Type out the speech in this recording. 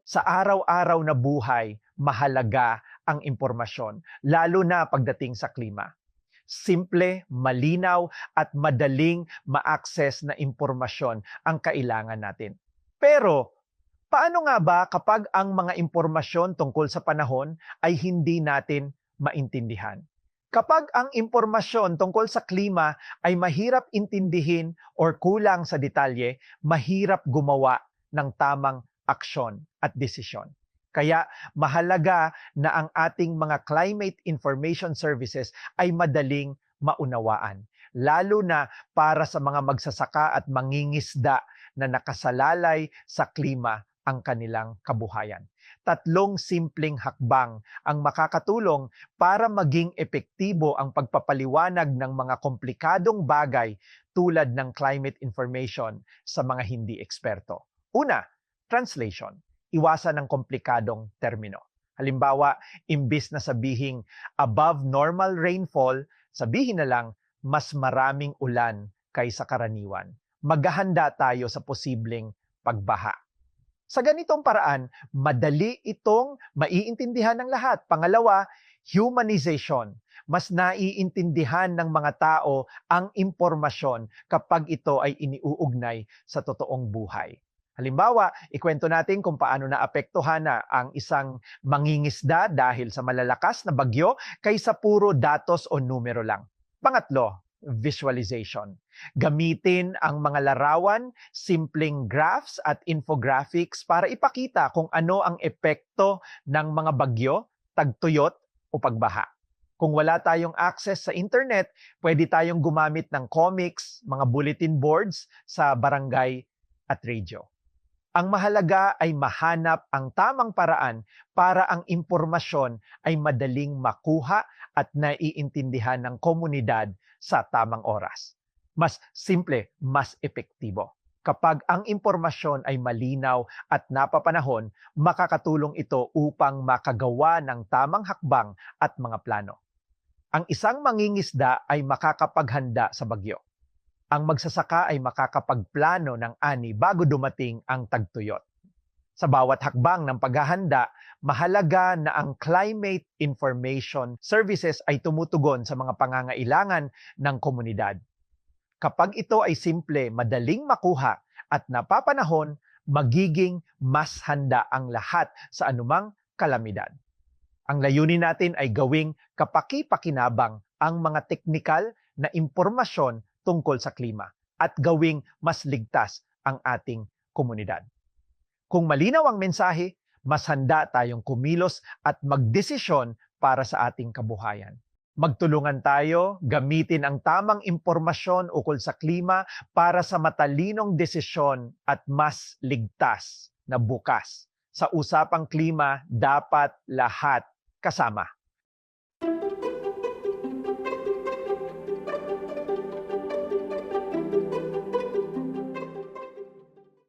Sa araw-araw na buhay, mahalaga ang impormasyon, lalo na pagdating sa klima. Simple, malinaw at madaling ma-access na impormasyon ang kailangan natin. Pero paano nga ba kapag ang mga impormasyon tungkol sa panahon ay hindi natin maintindihan? Kapag ang impormasyon tungkol sa klima ay mahirap intindihin or kulang sa detalye, mahirap gumawa ng tamang aksyon at desisyon. Kaya mahalaga na ang ating mga climate information services ay madaling maunawaan, lalo na para sa mga magsasaka at mangingisda na nakasalalay sa klima ang kanilang kabuhayan. Tatlong simpleng hakbang ang makakatulong para maging epektibo ang pagpapaliwanag ng mga komplikadong bagay tulad ng climate information sa mga hindi eksperto. Una, translation. Iwasan ng komplikadong termino. Halimbawa, imbis na sabihing above normal rainfall, sabihin na lang mas maraming ulan kaysa karaniwan. Maghahanda tayo sa posibleng pagbaha. Sa ganitong paraan, madali itong maiintindihan ng lahat. Pangalawa, humanization. Mas naiintindihan ng mga tao ang impormasyon kapag ito ay iniuugnay sa totoong buhay. Halimbawa, ikwento natin kung paano naapektuhan na ang isang mangingisda dahil sa malalakas na bagyo kaysa puro datos o numero lang. Pangatlo, visualization. Gamitin ang mga larawan, simpleng graphs at infographics para ipakita kung ano ang epekto ng mga bagyo, tagtuyot o pagbaha. Kung wala tayong access sa internet, pwede tayong gumamit ng comics, mga bulletin boards sa barangay at radyo. Ang mahalaga ay mahanap ang tamang paraan para ang impormasyon ay madaling makuha at naiintindihan ng komunidad sa tamang oras. Mas simple, mas epektibo. Kapag ang impormasyon ay malinaw at napapanahon, makakatulong ito upang makagawa ng tamang hakbang at mga plano. Ang isang mangingisda ay makakapaghanda sa bagyo. Ang magsasaka ay makakapagplano ng ani bago dumating ang tagtuyot. Sa bawat hakbang ng paghahanda, mahalaga na ang climate information services ay tumutugon sa mga pangangailangan ng komunidad. Kapag ito ay simple, madaling makuha at napapanahon, magiging mas handa ang lahat sa anumang kalamidad. Ang layunin natin ay gawing kapaki-pakinabang ang mga teknikal na impormasyon tungkol sa klima at gawing mas ligtas ang ating komunidad. Kung malinaw ang mensahe, mas handa tayong kumilos at magdesisyon para sa ating kabuhayan. Magtulungan tayo, gamitin ang tamang impormasyon ukol sa klima para sa matalinong desisyon at mas ligtas na bukas. Sa usapang klima, dapat lahat kasama.